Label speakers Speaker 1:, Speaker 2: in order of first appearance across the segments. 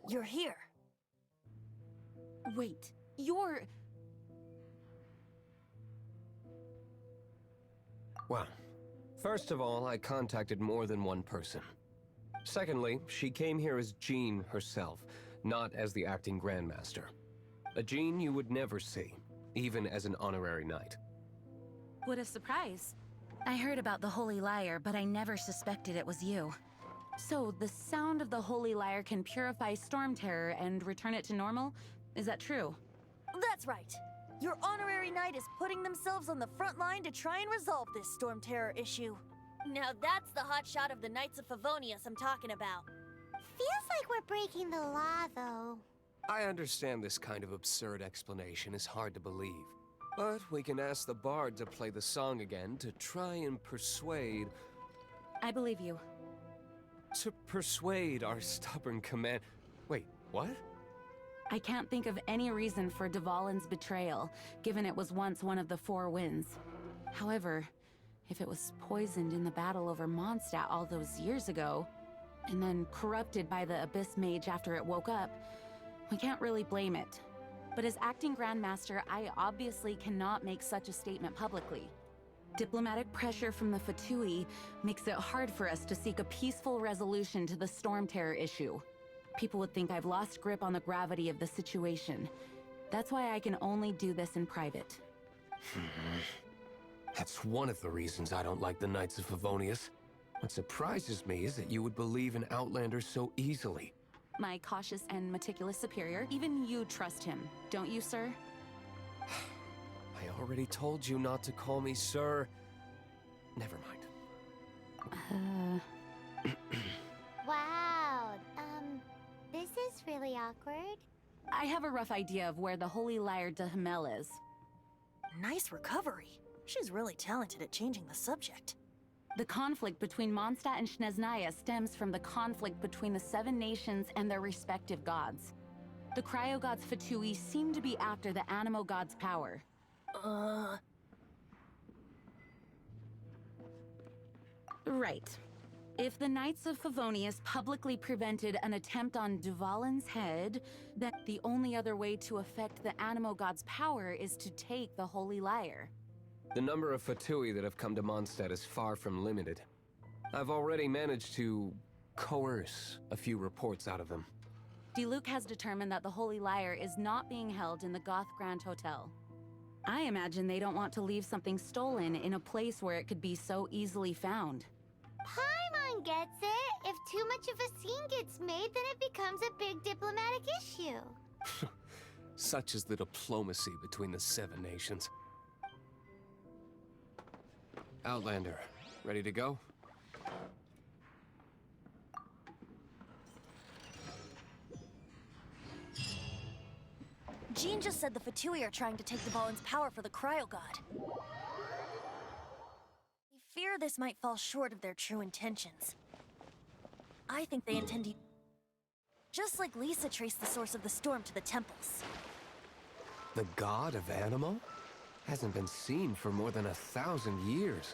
Speaker 1: You're here.
Speaker 2: Wait, you're...
Speaker 3: Well, first of all, I contacted more than one person. Secondly, she came here as Jean herself, not as the acting Grandmaster. A Jean you would never see, even as an honorary knight.
Speaker 2: What a surprise. I heard about the Holy Lyre, but I never suspected it was you. So, the sound of the Holy Lyre can purify Storm Terror and return it to normal? Is that true?
Speaker 1: That's right. Your honorary knight is putting themselves on the front line to try and resolve this Storm Terror issue. Now that's the hotshot of the Knights of Favonius I'm talking about.
Speaker 4: Feels like we're breaking the law, though.
Speaker 3: I understand this kind of absurd explanation is hard to believe. But we can ask the bard to play the song again to try and persuade...
Speaker 2: I believe you.
Speaker 3: To persuade our stubborn command... Wait, what?
Speaker 2: I can't think of any reason for Dvalin's betrayal, given it was once one of the Four Winds. However, if it was poisoned in the battle over Mondstadt all those years ago, and then corrupted by the Abyss Mage after it woke up, we can't really blame it. But as acting Grandmaster, I obviously cannot make such a statement publicly. Diplomatic pressure from the Fatui makes it hard for us to seek a peaceful resolution to the Storm Terror issue. People would think I've lost grip on the gravity of the situation. That's why I can only do this in private.
Speaker 3: That's one of the reasons I don't like the Knights of Favonius. What surprises me is that you would believe in Outlander so easily.
Speaker 2: My cautious and meticulous superior, even you trust him, don't you, sir?
Speaker 3: I already told you not to call me sir. Never mind.
Speaker 4: Wow, this is really awkward.
Speaker 2: I have a rough idea of where the Holy Lyre de Himmel is.
Speaker 1: Nice recovery. She's really talented at changing the subject.
Speaker 2: The conflict between Mondstadt and Snezhnaya stems from the conflict between the Seven Nations and their respective gods. The Cryo-Gods Fatui seem to be after the Animo God's power. Right. If the Knights of Favonius publicly prevented an attempt on Dvalin's head, then the only other way to affect the Animo God's power is to take the Holy Lyre.
Speaker 3: The number of Fatui that have come to Mondstadt is far from limited. I've already managed to coerce a few reports out of them.
Speaker 2: Diluc has determined that the Holy Lyre is not being held in the Goth Grand Hotel. I imagine they don't want to leave something stolen in a place where it could be so easily found.
Speaker 4: Paimon gets it. If too much of a scene gets made, then it becomes a big diplomatic issue.
Speaker 3: Such is the diplomacy between the Seven Nations. Outlander, ready to go?
Speaker 1: Jean just said the Fatui are trying to take Dvalin's power for the Cryo-God. I fear this might fall short of their true intentions. I think they intend to... Just like Lisa traced the source of the storm to the temples.
Speaker 3: The god of Animo? Hasn't been seen for more than 1,000 years.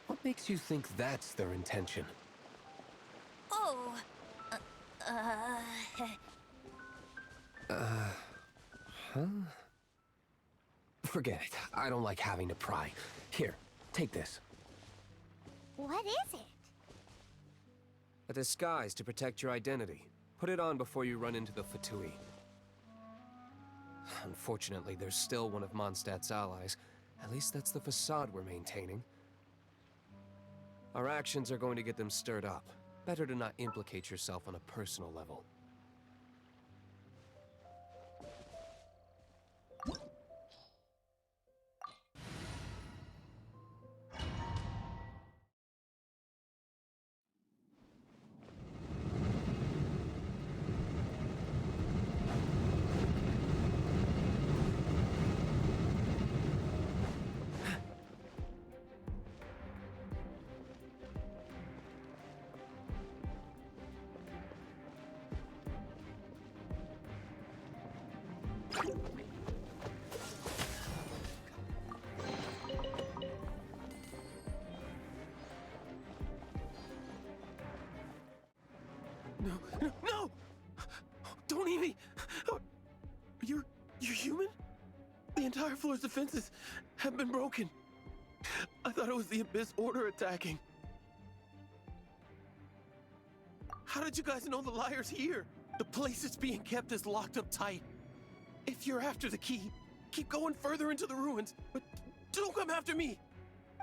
Speaker 3: What makes you think that's their intention?
Speaker 1: Oh...
Speaker 3: Huh? Forget it. I don't like having to pry. Here, take this.
Speaker 4: What is it?
Speaker 3: A disguise to protect your identity. Put it on before you run into the Fatui. Unfortunately, there's still one of Mondstadt's allies. At least that's the facade we're maintaining. Our actions are going to get them stirred up. Better to not implicate yourself on a personal level. No!
Speaker 5: Don't eat me! You're human? The entire floor's defenses have been broken. I thought it was the Abyss Order attacking. How did you guys know the liar's here? The place it's being kept is locked up tight. If you're after the key, keep going further into the ruins, but don't come after me.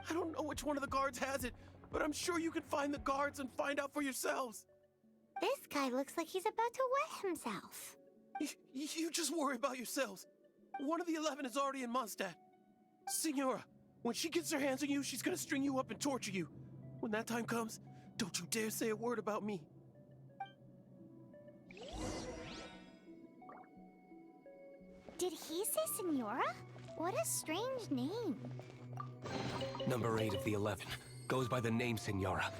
Speaker 5: I don't know which one of the guards has it, but I'm sure you can find the guards and find out for yourselves.
Speaker 4: This guy looks like he's about to wet himself.
Speaker 5: You just worry about yourselves. One of the 11 is already in Mondstadt. Signora, when she gets her hands on you, she's gonna string you up and torture you. When that time comes, don't you dare say a word about me.
Speaker 4: Did he say Senora? What a strange name.
Speaker 3: Number 8 of the 11 goes by the name Senora.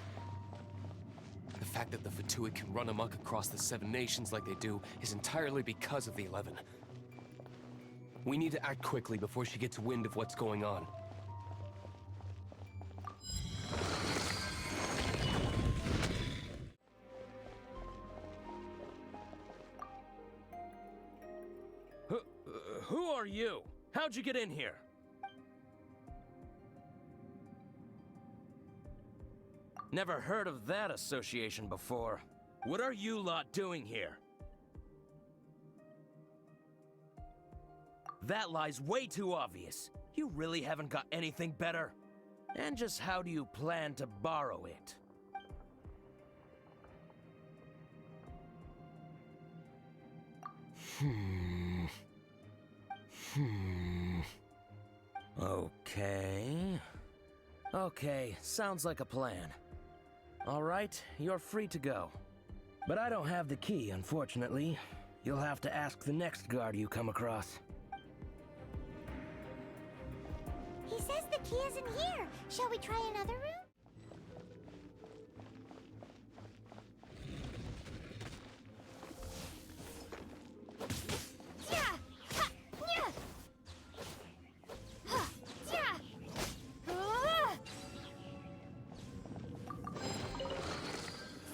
Speaker 3: The fact that the Fatuit can run amok across the 7 nations like they do is entirely because of the 11. We need to act quickly before she gets wind of what's going on.
Speaker 5: Who are you? How'd you get in here? Never heard of that association before. What are you lot doing here? That lie's way too obvious. You really haven't got anything better? And just how do you plan to borrow it? Okay, sounds like a plan. All right, you're free to go. But I don't have the key, unfortunately. You'll have to ask the next guard you come across.
Speaker 4: He says the key isn't here. Shall we try another room?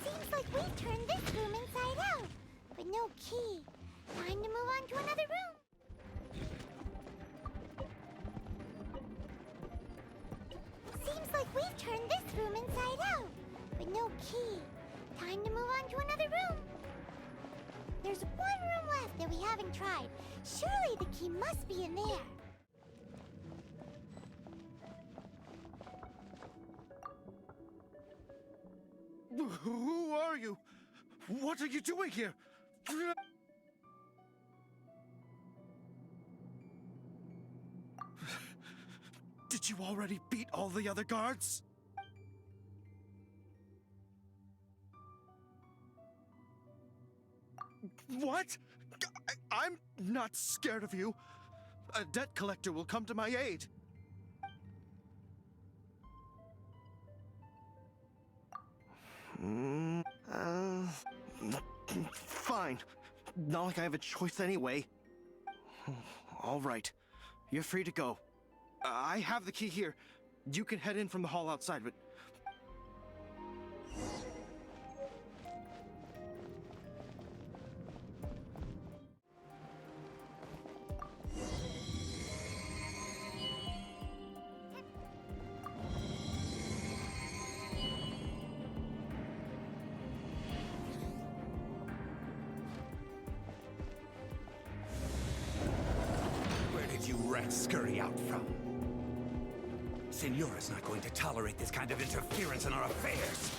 Speaker 4: Seems like we've turned this room inside out, but no key. Time to move on to another room. Seems like we've turned this room inside out, but no key. Time to move on to another room. There's one room left that we haven't tried. Surely the key must be in there.
Speaker 6: Who are you? What are you doing here? Did you already beat all the other guards? What? I'm not scared of you. A debt collector will come to my aid. Fine. Not like I have a choice anyway. All right. You're free to go. I have the key here. You can head in from the hall outside, but...
Speaker 7: Where did you rats scurry out from? Senora's not going to tolerate this kind of interference in our affairs.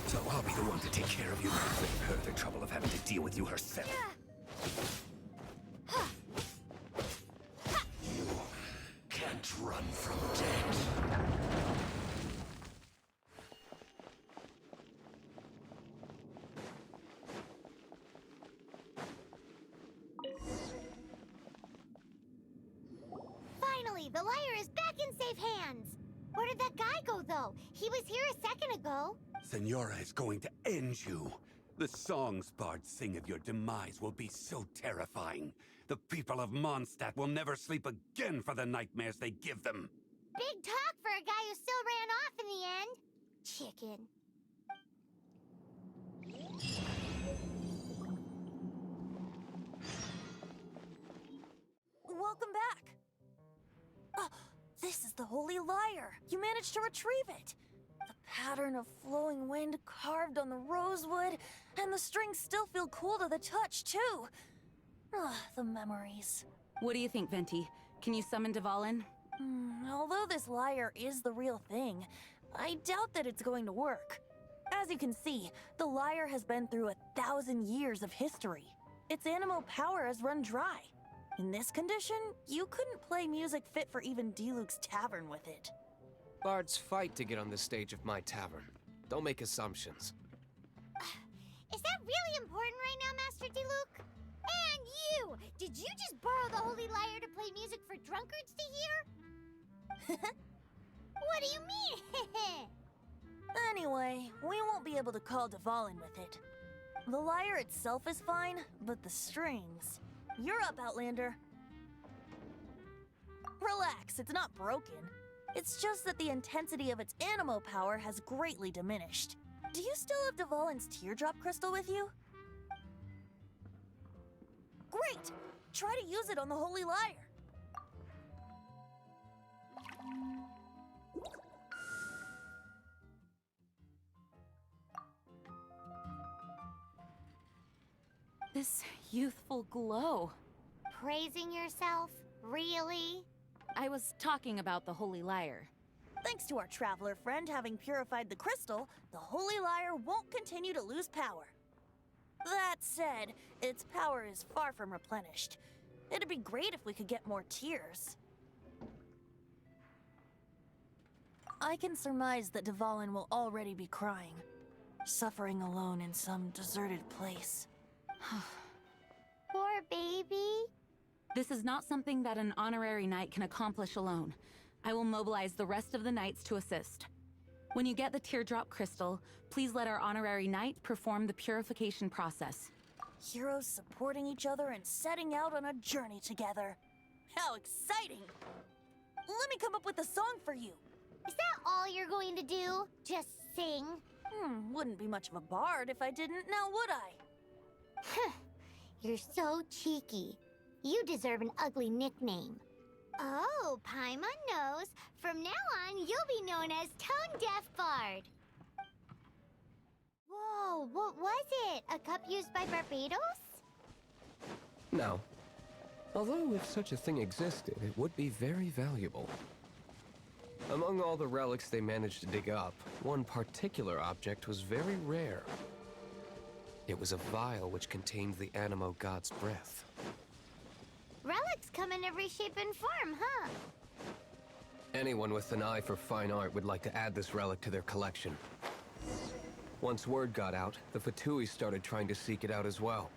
Speaker 7: So I'll be the one to take care of you. Save her the trouble of having to deal with you herself. You can't run from death.
Speaker 4: Finally, the liar is back in safe hands. Where did that guy go, though? He was here a second ago.
Speaker 7: Senora is going to end you. The songs bards sing of your demise will be so terrifying. The people of Mondstadt will never sleep again for the nightmares they give them.
Speaker 4: Big talk for a guy who still ran off in the end. Chicken.
Speaker 1: the Holy Lyre! You managed to retrieve it! The pattern of flowing wind carved on the rosewood, and the strings still feel cool to the touch, too! Ugh, the memories.
Speaker 2: What do you think, Venti? Can you summon Dvalin?
Speaker 1: Although this lyre is the real thing, I doubt that it's going to work. As you can see, the lyre has been through 1,000 years of history. Its animal power has run dry. In this condition, you couldn't play music fit for even Diluc's tavern with it.
Speaker 3: Bards fight to get on the stage of my tavern. Don't make assumptions.
Speaker 4: Is that really important right now, Master Diluc? And you! Did you just borrow the Holy Lyre to play music for drunkards to hear? What do you mean?
Speaker 1: Anyway, we won't be able to call Dvalin with it. The lyre itself is fine, but the strings... You're up, Outlander. Relax, it's not broken. It's just that the intensity of its animal power has greatly diminished. Do you still have Dvalin's teardrop crystal with you? Great! Try to use it on the Holy Lyre.
Speaker 2: This youthful glow.
Speaker 4: Praising yourself? Really?
Speaker 2: I was talking about the Holy Lyre.
Speaker 1: Thanks to our traveler friend having purified the crystal, the Holy Lyre won't continue to lose power. That said, its power is far from replenished. It'd be great if we could get more tears. I can surmise that Dvalin will already be crying, suffering alone in some deserted place.
Speaker 4: Poor baby.
Speaker 2: This is not something that an honorary knight can accomplish alone. I will mobilize the rest of the knights to assist. When you get the teardrop crystal, please let our honorary knight perform the purification process.
Speaker 1: Heroes supporting each other and setting out on a journey together. How exciting! Let me come up with a song for you.
Speaker 4: Is that all you're going to do? Just sing?
Speaker 1: Wouldn't be much of a bard if I didn't, now would I?
Speaker 4: You're so cheeky. You deserve an ugly nickname. Oh, Paimon knows. From now on, you'll be known as Tone Deaf Bard. Whoa, what was it? A cup used by Barbados?
Speaker 3: No. Although if such a thing existed, it would be very valuable. Among all the relics they managed to dig up, one particular object was very rare. It was a vial which contained the Animo god's breath.
Speaker 4: Relics come in every shape and form, huh?
Speaker 3: Anyone with an eye for fine art would like to add this relic to their collection. Once word got out, the Fatui started trying to seek it out as well.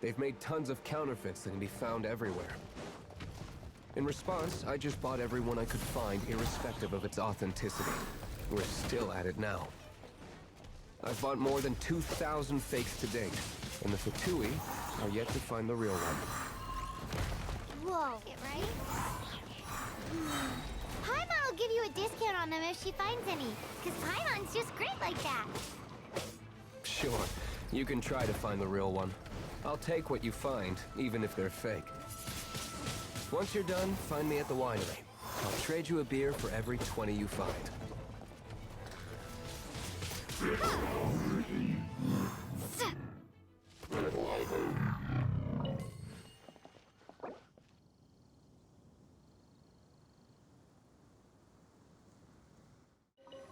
Speaker 3: They've made tons of counterfeits that can be found everywhere. In response, I just bought every one I could find, irrespective of its authenticity. We're still at it now. I've bought more than 2,000 fakes to date, and the Fatui are yet to find the real one.
Speaker 4: Whoa. It right? Paimon will give you a discount on them if she finds any, because Paimon's just great like that.
Speaker 3: Sure, you can try to find the real one. I'll take what you find, even if they're fake. Once you're done, find me at the winery. I'll trade you a beer for every 20 you find.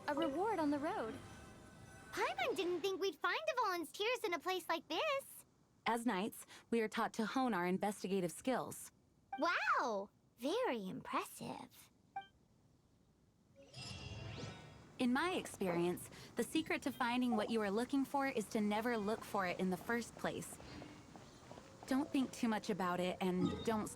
Speaker 4: A reward on the road. Paimon didn't think we'd find Dvalin's tears in a place like this.
Speaker 2: As knights, we are taught to hone our investigative skills.
Speaker 4: Wow! Very impressive.
Speaker 2: In my experience, the secret to finding what you are looking for is to never look for it in the first place. Don't think too much about it, and don't